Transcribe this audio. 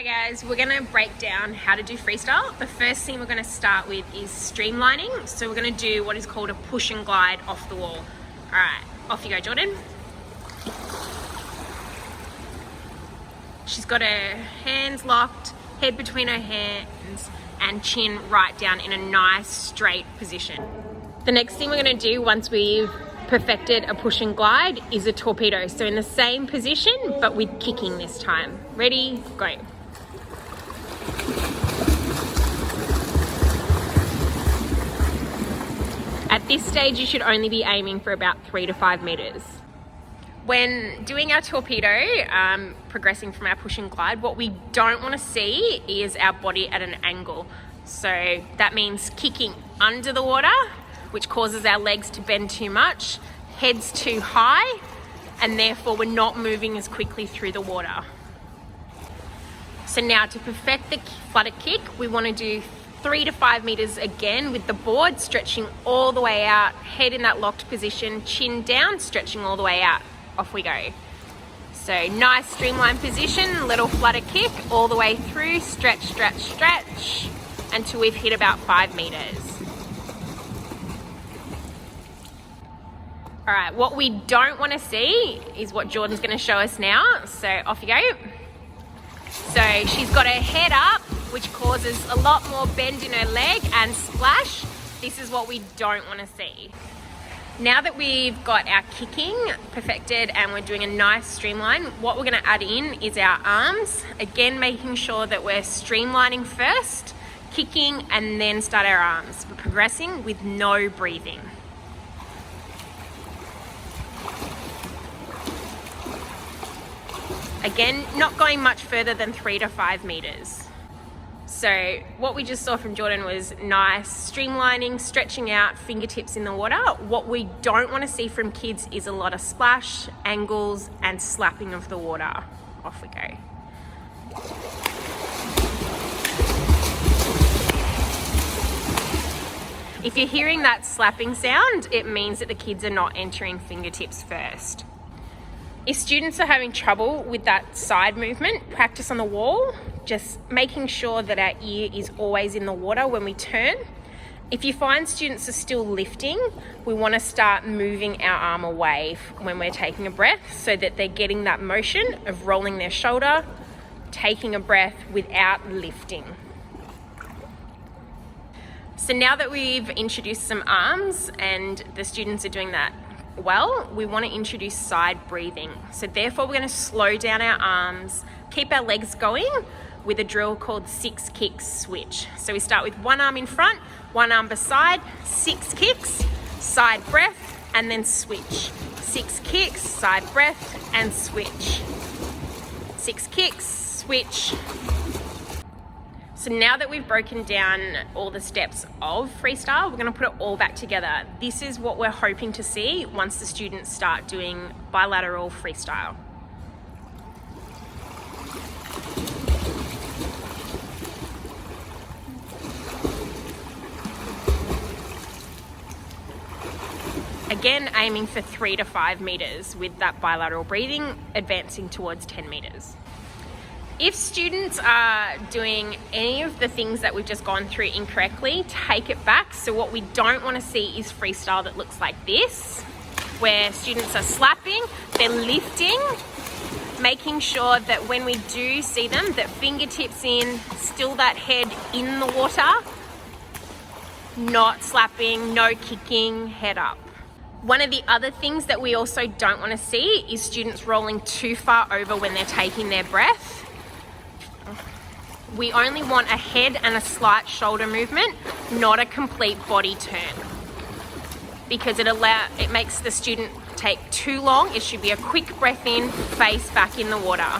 Hi guys, we're gonna break down how to do freestyle. The first thing we're gonna start with is streamlining. So we're gonna do what is called a push and glide off the wall. All right, off you go, Jordan. She's got her hands locked, head between her hands, and chin right down in a nice straight position. The next thing we're gonna do once we've perfected a push and glide is a torpedo. So in the same position, but with kicking this time. Ready, go. At this stage, you should only be aiming for about 3 to 5 meters. When doing our torpedo, progressing from our push and glide, what we don't want to see is our body at an angle. So that means kicking under the water, which causes our legs to bend too much, head's too high, and therefore we're not moving as quickly through the water. So now to perfect the flutter kick, we want to do 3 to 5 meters again with the board stretching all the way out, head in that locked position, chin down, stretching all the way out. Off we go. So nice streamlined position, little flutter kick all the way through, stretch, stretch, stretch, until we've hit about 5 meters. All right, what we don't want to see is what Jordan's going to show us now. So off you go. So she's got her head up, which causes a lot more bend in her leg and splash. This is what we don't want to see. Now that we've got our kicking perfected and we're doing a nice streamline, what we're going to add in is our arms. Again, making sure that we're streamlining first, kicking, and then start our arms. We're progressing with no breathing. Again, not going much further than 3 to 5 meters. So what we just saw from Jordan was nice streamlining, stretching out, fingertips in the water. What we don't want to see from kids is a lot of splash, angles, and slapping of the water. Off we go. If you're hearing that slapping sound, it means that the kids are not entering fingertips first. If students are having trouble with that side movement, practice on the wall, just making sure that our ear is always in the water when we turn. If you find students are still lifting, we want to start moving our arm away when we're taking a breath so that they're getting that motion of rolling their shoulder, taking a breath without lifting. So now that we've introduced some arms and the students are doing that well, we want to introduce side breathing. So therefore we're going to slow down our arms, keep our legs going with a drill called 6 kicks switch. So we start with one arm in front, one arm beside, 6 kicks, side breath, and then switch. 6 kicks, side breath, and switch. 6 kicks, switch. So now that we've broken down all the steps of freestyle, we're going to put it all back together. This is what we're hoping to see once the students start doing bilateral freestyle. Again, aiming for 3 to 5 meters with that bilateral breathing, advancing towards 10 meters. If students are doing any of the things that we've just gone through incorrectly, take it back. So what we don't want to see is freestyle that looks like this, where students are slapping, they're lifting, making sure that when we do see them, that fingertips in, still that head in the water, not slapping, no kicking, head up. One of the other things that we also don't want to see is students rolling too far over when they're taking their breath. We only want a head and a slight shoulder movement, not a complete body turn, because it makes the student take too long. It should be a quick breath in, face back in the water.